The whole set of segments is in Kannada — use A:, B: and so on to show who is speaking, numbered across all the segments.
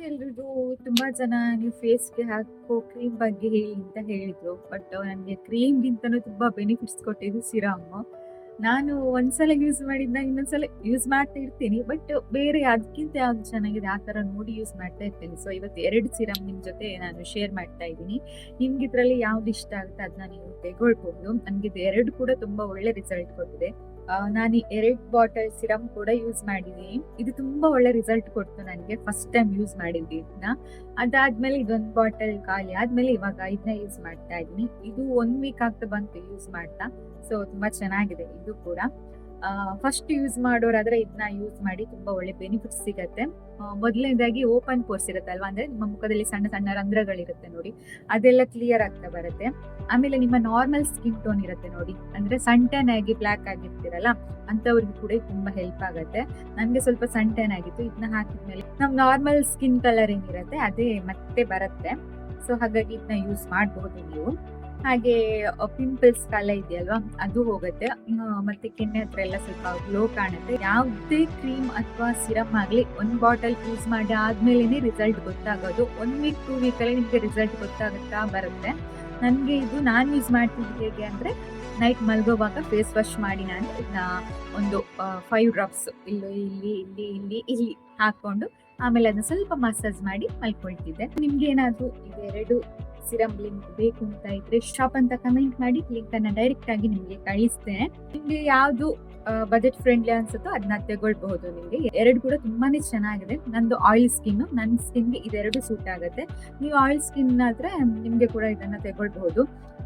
A: ಎಲ್ರಿಗೂ ತುಂಬಾ ಜನ ನೀವು ಫೇಸ್‌ಗೆ ಹಾಕೋ ಕ್ರೀಮ್ ಬಗ್ಗೆ ಹೇಳಿ ಅಂತ ಹೇಳಿದ್ರು. ಬಟ್ ನನಗೆ ಕ್ರೀಮ್‌ಗಿಂತನೂ ತುಂಬಾ ಬೆನಿಫಿಟ್ಸ್ ಕೊಟ್ಟಿದ್ದು ಸಿರಮ್. ನಾನು ಒಂದ್ಸಲ ಯೂಸ್ ಮಾಡಿದ್ನ ಇನ್ನೊಂದ್ಸಲ ಯೂಸ್ ಮಾಡ್ತಾ ಇರ್ತೀನಿ. ಬಟ್ ಬೇರೆ ಅದ್ಕಿಂತ ಯಾವ್ದು ಚೆನ್ನಾಗಿದೆ ಆ ಥರ ನೋಡಿ ಯೂಸ್ ಮಾಡ್ತಾ ಇರ್ತೇನೆ. ಸೊ ಇವತ್ತು 2 ಸಿರಮ್ ನಿಮ್ ಜೊತೆ ನಾನು ಶೇರ್ ಮಾಡ್ತಾ ಇದ್ದೀನಿ. ನಿಮ್ಗೆ ಇದ್ರಲ್ಲಿ ಯಾವ್ದು ಇಷ್ಟ ಆಗುತ್ತೆ ಅದನ್ನ ನೀವು ತೆಗೊಳ್ಬಹುದು. ನನ್ಗೆ ಇದು 2 ಕೂಡ ತುಂಬಾ ಒಳ್ಳೆ ರಿಸಲ್ಟ್ ಕೊಟ್ಟಿದೆ. ನಾನು ಈ 2 ಬಾಟಲ್ ಸಿರಮ್ ಕೂಡ ಯೂಸ್ ಮಾಡಿದ್ದೀನಿ. ಇದು ತುಂಬಾ ಒಳ್ಳೆ ರಿಸಲ್ಟ್ ಕೊಡ್ತು ನನಗೆ ಫಸ್ಟ್ ಟೈಮ್ ಯೂಸ್ ಮಾಡಿದ್ದು ಇದನ್ನ. ಅದಾದ್ಮೇಲೆ ಇದೊಂದು ಬಾಟಲ್ ಖಾಲಿ ಆದ್ಮೇಲೆ ಇವಾಗ ಇದನ್ನ ಯೂಸ್ ಮಾಡ್ತಾ ಇದ್ದೀನಿ. ಇದು 1 ವೀಕ್ ಆಗ್ತಾ ಬಂತು ಯೂಸ್ ಮಾಡ್ತಾ. ಸೊ ತುಂಬಾ ಚೆನ್ನಾಗಿದೆ ಇದು ಕೂಡ. ಫಸ್ಟ್ ಯೂಸ್ ಮಾಡೋರಾದ್ರೆ ಇದನ್ನ ಯೂಸ್ ಮಾಡಿ ತುಂಬಾ ಒಳ್ಳೆ ಬೆನಿಫಿಟ್ಸ್ ಸಿಗತ್ತೆ. ಮೊದಲನೇದಾಗಿ ಓಪನ್ ಪೋರ್ಸ್ ಇರುತ್ತಲ್ವಾ, ಅಂದ್ರೆ ನಿಮ್ಮ ಮುಖದಲ್ಲಿ ಸಣ್ಣ ಸಣ್ಣ ರಂಧ್ರಗಳಿರುತ್ತೆ ನೋಡಿ, ಅದೆಲ್ಲ ಕ್ಲಿಯರ್ ಆಗ್ತಾ ಬರುತ್ತೆ. ಆಮೇಲೆ ನಿಮ್ಮ ನಾರ್ಮಲ್ ಸ್ಕಿನ್ ಟೋನ್ ಇರುತ್ತೆ ನೋಡಿ, ಅಂದ್ರೆ ಸನ್ ಟ್ಯಾನ್ ಆಗಿ ಬ್ಲ್ಯಾಕ್ ಆಗಿರ್ತೀರಲ್ಲ ಅಂತವ್ರಿಗೆ ಕೂಡ ಇದು ತುಂಬಾ ಹೆಲ್ಪ್ ಆಗುತ್ತೆ. ನನ್ಗೆ ಸ್ವಲ್ಪ ಸನ್ ಟ್ಯಾನ್ ಆಗಿತ್ತು, ಇದನ್ನ ಹಾಕಿದ್ಮೇಲೆ ನಮ್ ನಾರ್ಮಲ್ ಸ್ಕಿನ್ ಕಲರ್ ಏನಿರುತ್ತೆ ಅದೇ ಮತ್ತೆ ಬರುತ್ತೆ. ಸೊ ಹಾಗಾಗಿ ಇದನ್ನ ಯೂಸ್ ಮಾಡಬಹುದು ನೀವು. ಹಾಗೆ ಪಿಂಪಲ್ಸ್ ಕಾಲ ಇದೆಯಲ್ವಾ ಅದು ಹೋಗುತ್ತೆ. ಮತ್ತೆ ಕೆನ್ನೆ ಹತ್ರ ಎಲ್ಲ ಸ್ವಲ್ಪ ಗ್ಲೋ ಕಾಣುತ್ತೆ. ಯಾವುದೇ ಕ್ರೀಮ್ ಅಥವಾ ಸಿರಮ್ ಆಗ್ಲಿ 1 ಬಾಟಲ್ ಯೂಸ್ ಮಾಡಿ ಆದ್ಮೇಲೆ ರಿಸಲ್ಟ್ ಗೊತ್ತಾಗೋದು. 1 ವೀಕ್ 2 ವೀಕ್ ಅಲ್ಲಿ ನಿಮ್ಗೆ ರಿಸಲ್ಟ್ ಗೊತ್ತಾಗುತ್ತಾ ಬರುತ್ತೆ. ನನ್ಗೆ ಇದು ನಾನು ಯೂಸ್ ಮಾಡ್ತಿದ್ದು ಹೇಗೆ ಅಂದ್ರೆ, ನೈಟ್ ಮಲ್ಗೋವಾಗ ಫೇಸ್ ವಾಶ್ ಮಾಡಿ ನಾನು ಇದನ್ನ ಒಂದು 5 ಡ್ರಾಪ್ಸ್ ಇಲ್ಲಿ ಹಾಕೊಂಡು ಆಮೇಲೆ ಅದನ್ನ ಸ್ವಲ್ಪ ಮಸಾಜ್ ಮಾಡಿ ಮಲ್ಕೊಳ್ತಿದ್ದೆ. ನಿಮ್ಗೆ ಏನಾದ್ರು ಇದೆರಡು ಸಿರಮ್ ಲಿಂಕ್ ಬೇಕು ಅಂತ ಇದ್ರೆ ಶಾಪ್ ಅಂತ ಕಮೆಂಟ್ ಮಾಡಿ, ಲಿಂಕ್ ಅನ್ನ ಡೈರೆಕ್ಟ್ ಆಗಿ ನಿಮ್ಗೆ ಕಳಿಸ್ತೇನೆ. ನಿಮ್ಗೆ ಯಾವ್ದು ಬಜೆಟ್ ಫ್ರೆಂಡ್ಲಿ ಅನ್ಸುತ್ತೋ ಅದನ್ನ ತೆಗೊಳ್ಬಹುದು. ನಿಮ್ಗೆ 2 ಕೂಡ ತುಂಬಾನೇ ಚೆನ್ನಾಗಿದೆ. ನಂದು ಆಯಿಲ್ ಸ್ಕಿನ್, ನನ್ನ ಸ್ಕಿನ್ಗೆ ಇದೆರಡು ಸೂಟ್ ಆಗುತ್ತೆ. ನೀವು ಆಯಿಲ್ ಸ್ಕಿನ್ ಆದ್ರೆ ನಿಮ್ಗೆ ಕೂಡ ಇದನ್ನ ತೆಗೊಳ್ಬಹುದು.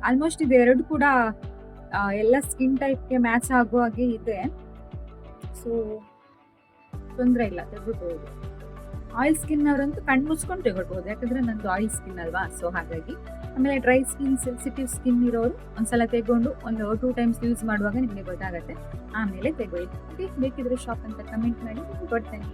A: ಆಲ್ಮೋಸ್ಟ್ ಇದೆರಡು ಕೂಡ ಎಲ್ಲ ಸ್ಕಿನ್ ಟೈಪ್ಗೆ ಮ್ಯಾಚ್ ಆಗೋ ಹಾಗೆ ಇದೆ. ಸೊ ತೊಂದರೆ ಇಲ್ಲ, ತೆಗೊಳ್ಬಹುದು. ಆಯಿಲ್ ಸ್ಕಿನ್ ಅವರಂತೂ ಕಣ್ಣು ಮುಚ್ಕೊಂಡು ತೆಗೊಳ್ಬಹುದು, ಯಾಕಂದ್ರೆ ನಂದು ಆಯಿಲ್ ಸ್ಕಿನ್ ಅಲ್ವಾ. ಸೊ ಹಾಗಾಗಿ. ಆಮೇಲೆ ಡ್ರೈ ಸ್ಕಿನ್, ಸೆನ್ಸಿಟಿವ್ ಸ್ಕಿನ್ ಇರೋರು ಒಂದ್ಸಲ ತೆಗೊಂಡು ಒಂದು 2 ಟೈಮ್ಸ್ ಯೂಸ್ ಮಾಡುವಾಗ ನಿಮಗೆ ಗೊತ್ತಾಗುತ್ತೆ. ಆಮೇಲೆ ತೆಗೊಳ್ಳಿ. ಬೇಕಿದ್ರೆ ಶಾಪ್ ಅಂತ ಕಮೆಂಟ್ ಮಾಡಿ ಕೊಡ್ತೇನೆ.